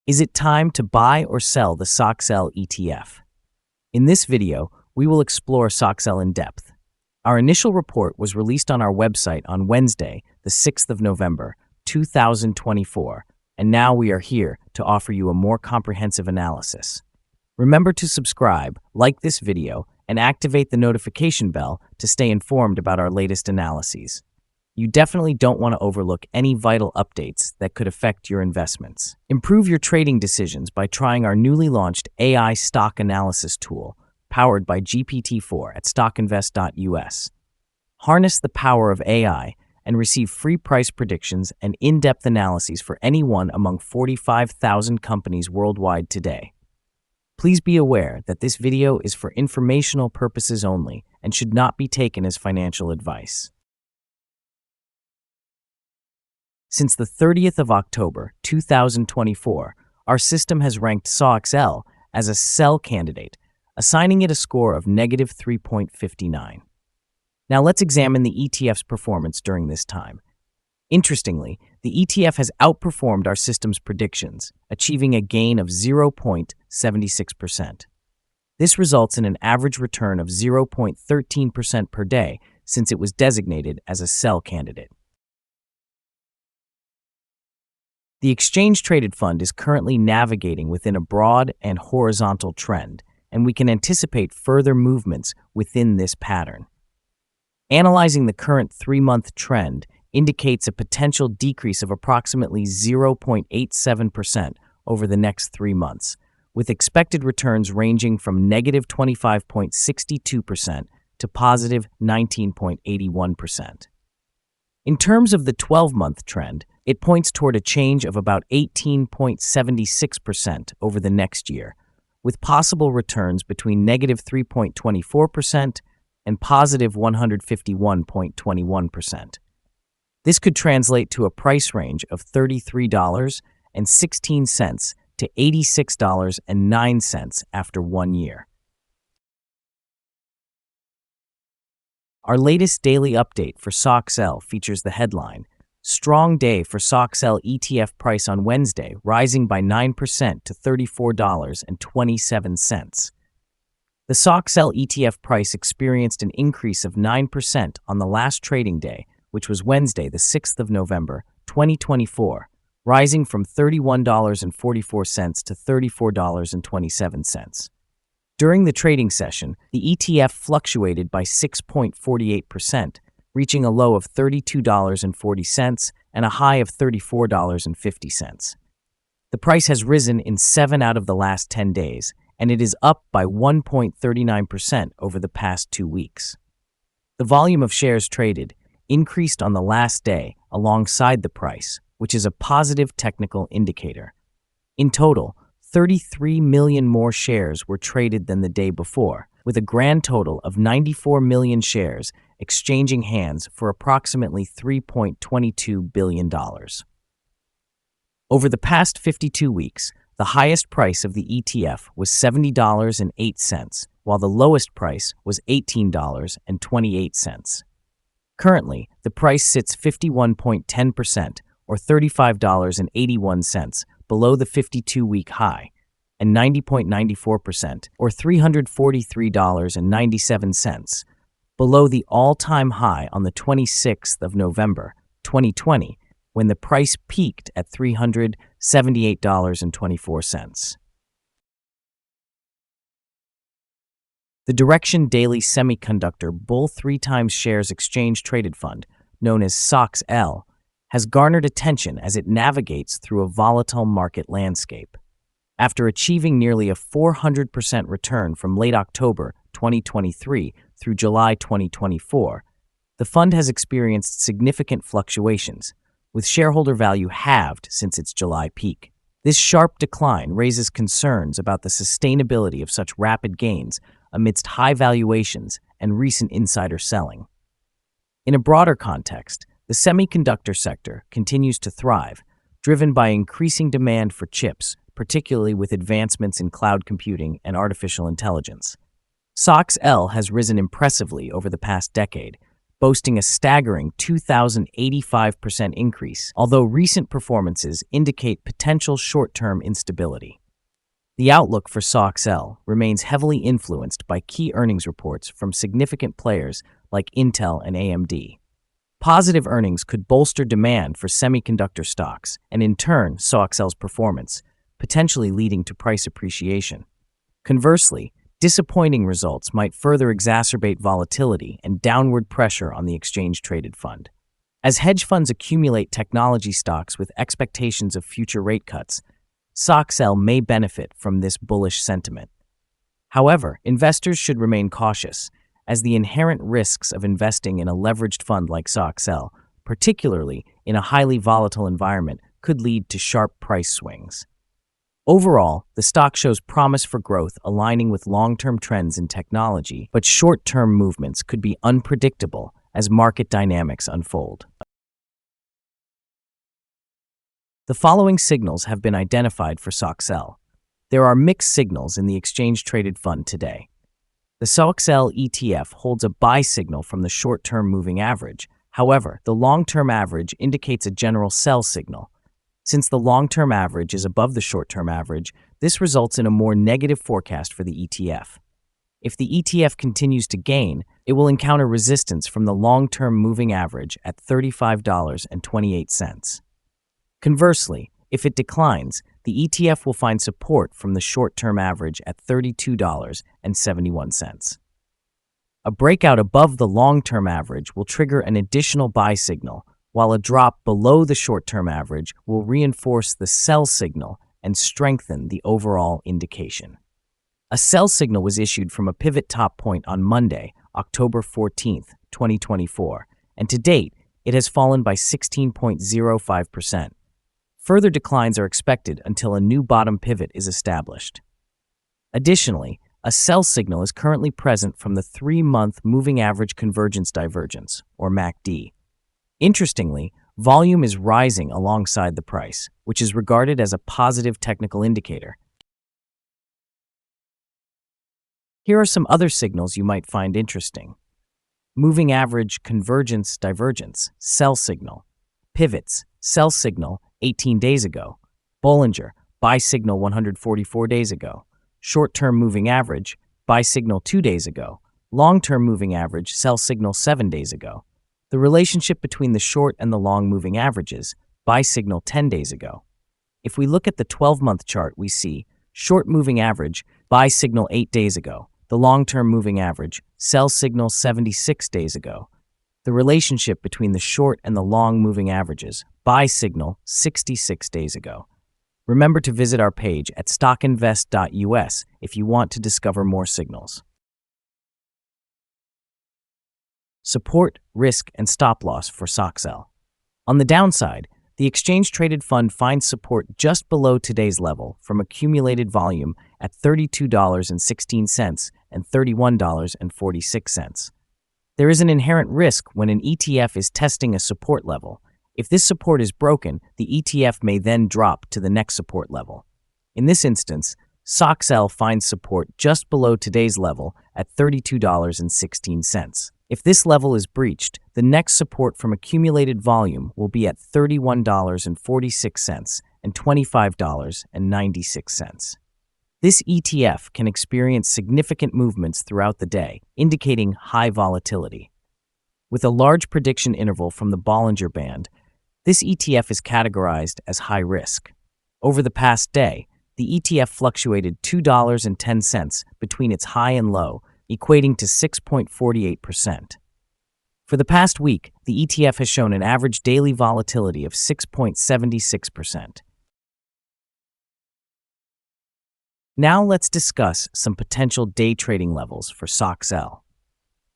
Is it time to buy or sell the SOXL ETF? In this video, we will explore SOXL in depth. Our initial report was released on our website on Wednesday, the 6th of November, 2024, and now we are here to offer you a more comprehensive analysis. Remember to subscribe, like this video, and activate the notification bell to stay informed about our latest analyses. You definitely don't want to overlook any vital updates that could affect your investments. Improve your trading decisions by trying our newly launched AI stock analysis tool, powered by GPT-4 at StockInvest.us. Harness the power of AI and receive free price predictions and in-depth analyses for any one among 45,000 companies worldwide today. Please be aware that this video is for informational purposes only and should not be taken as financial advice. Since the 30th of October, 2024, our system has ranked SOXL as a sell candidate, assigning it a score of negative 3.59. Now let's examine the ETF's performance during this time. Interestingly, the ETF has outperformed our system's predictions, achieving a gain of 0.76%. This results in an average return of 0.13% per day since it was designated as a sell candidate. The exchange-traded fund is currently navigating within a broad and horizontal trend, and we can anticipate further movements within this pattern. Analyzing the current 3-month trend indicates a potential decrease of approximately 0.87% over the next 3 months, with expected returns ranging from negative 25.62% to positive 19.81%. In terms of the 12-month trend, it points toward a change of about 18.76% over the next year, with possible returns between negative 3.24% and positive 151.21%. This could translate to a price range of $33.16 to $86.09 after 1 year. Our latest daily update for SOXL features the headline, "Strong day for SOXL ETF price on Wednesday, rising by 9% to $34.27. The SOXL ETF price experienced an increase of 9% on the last trading day, which was Wednesday, the 6th of November, 2024, rising from $31.44 to $34.27. During the trading session, the ETF fluctuated by 6.48%, reaching a low of $32.40 and a high of $34.50. The price has risen in 7 out of the last 10 days, and it is up by 1.39% over the past 2 weeks. The volume of shares traded increased on the last day alongside the price, which is a positive technical indicator. In total, 33 million more shares were traded than the day before, with a grand total of 94 million shares exchanging hands for approximately $3.22 billion. Over the past 52 weeks, the highest price of the ETF was $70.08, while the lowest price was $18.28. Currently, the price sits 51.10%, or $35.81, below the 52-week high, and 90.94%, or $343.97, below the all-time high on the 26th of November, 2020, when the price peaked at $378.24. The Direction Daily Semiconductor Bull 3x Shares Exchange Traded Fund, known as SOXL, has garnered attention as it navigates through a volatile market landscape. After achieving nearly a 400% return from late October 2023 through July 2024, the fund has experienced significant fluctuations, with shareholder value halved since its July peak. This sharp decline raises concerns about the sustainability of such rapid gains amidst high valuations and recent insider selling. In a broader context, the semiconductor sector continues to thrive, driven by increasing demand for chips, particularly with advancements in cloud computing and artificial intelligence. SOXL has risen impressively over the past decade, boasting a staggering 2,085% increase, although recent performances indicate potential short-term instability. The outlook for SOXL remains heavily influenced by key earnings reports from significant players like Intel and AMD. Positive earnings could bolster demand for semiconductor stocks and in turn SOXL's performance, potentially leading to price appreciation. Conversely, disappointing results might further exacerbate volatility and downward pressure on the exchange-traded fund. As hedge funds accumulate technology stocks with expectations of future rate cuts, SOXL may benefit from this bullish sentiment. However, investors should remain cautious, as the inherent risks of investing in a leveraged fund like SOXL, particularly in a highly volatile environment, could lead to sharp price swings. Overall, the stock shows promise for growth aligning with long-term trends in technology, but short-term movements could be unpredictable as market dynamics unfold. The following signals have been identified for SOXL. There are mixed signals in the exchange-traded fund today. The SOXL ETF holds a buy signal from the short-term moving average. However, the long-term average indicates a general sell signal. Since the long-term average is above the short-term average, this results in a more negative forecast for the ETF. If the ETF continues to gain, it will encounter resistance from the long-term moving average at $35.28. Conversely, if it declines, the ETF will find support from the short-term average at $32.71. A breakout above the long-term average will trigger an additional buy signal, while a drop below the short-term average will reinforce the sell signal and strengthen the overall indication. A sell signal was issued from a pivot top point on Monday, October 14, 2024, and to date, it has fallen by 16.05%. Further declines are expected until a new bottom pivot is established. Additionally, a sell signal is currently present from the 3-month Moving Average Convergence Divergence, or MACD. Interestingly, volume is rising alongside the price, which is regarded as a positive technical indicator. Here are some other signals you might find interesting. Moving Average Convergence Divergence, sell signal. Pivots, sell signal 18 days ago. Bollinger, buy signal 144 days ago. Short-term moving average, buy signal 2 days ago. Long-term moving average, sell signal 7 days ago. The relationship between the short and the long moving averages, buy signal 10 days ago. If we look at the 12-month chart, we see short moving average, buy signal 8 days ago. The long-term moving average, sell signal 76 days ago. The relationship between the short and the long moving averages, buy signal 66 days ago. Remember to visit our page at StockInvest.us if you want to discover more signals. Support, risk, and stop loss for SOXL. On the downside, the exchange-traded fund finds support just below today's level from accumulated volume at $32.16 and $31.46. There is an inherent risk when an ETF is testing a support level. If this support is broken, the ETF may then drop to the next support level. In this instance, SOXL finds support just below today's level at $32.16. If this level is breached, the next support from accumulated volume will be at $31.46 and $25.96. This ETF can experience significant movements throughout the day, indicating high volatility. With a large prediction interval from the Bollinger Band, this ETF is categorized as high risk. Over the past day, the ETF fluctuated $2.10 between its high and low, equating to 6.48%. For the past week, the ETF has shown an average daily volatility of 6.76%. Now let's discuss some potential day trading levels for SOXL.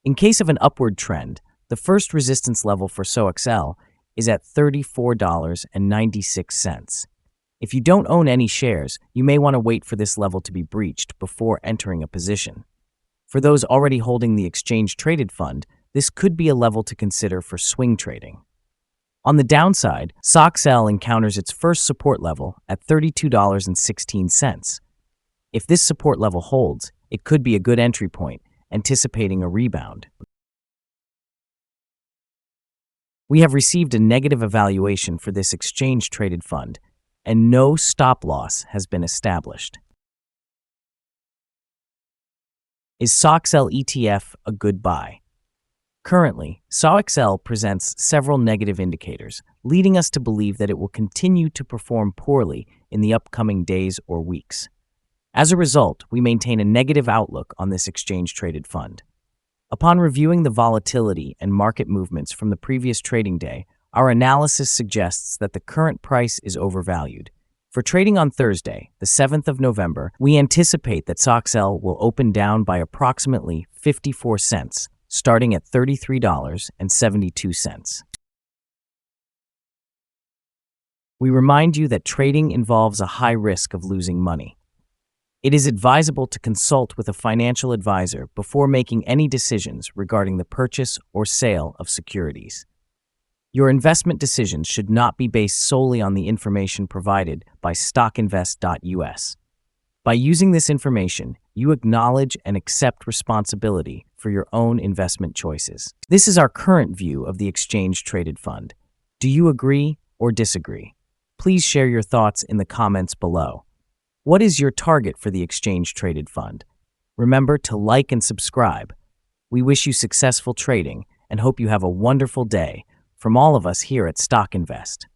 In case of an upward trend, the first resistance level for SOXL is at $34.96. If you don't own any shares, you may want to wait for this level to be breached before entering a position. For those already holding the exchange-traded fund, this could be a level to consider for swing trading. On the downside, SOXL encounters its first support level at $32.16. If this support level holds, it could be a good entry point, anticipating a rebound. We have received a negative evaluation for this exchange-traded fund, and no stop loss has been established. Is SOXL ETF a good buy? Currently, SOXL presents several negative indicators, leading us to believe that it will continue to perform poorly in the upcoming days or weeks. As a result, we maintain a negative outlook on this exchange-traded fund. Upon reviewing the volatility and market movements from the previous trading day, our analysis suggests that the current price is overvalued. For trading on Thursday, the 7th of November, we anticipate that SOXL will open down by approximately 54 cents, starting at $33.72. We remind you that trading involves a high risk of losing money. It is advisable to consult with a financial advisor before making any decisions regarding the purchase or sale of securities. Your investment decisions should not be based solely on the information provided by StockInvest.us. By using this information, you acknowledge and accept responsibility for your own investment choices. This is our current view of the exchange-traded fund. Do you agree or disagree? Please share your thoughts in the comments below. What is your target for the exchange-traded fund? Remember to like and subscribe. We wish you successful trading and hope you have a wonderful day from all of us here at StockInvest.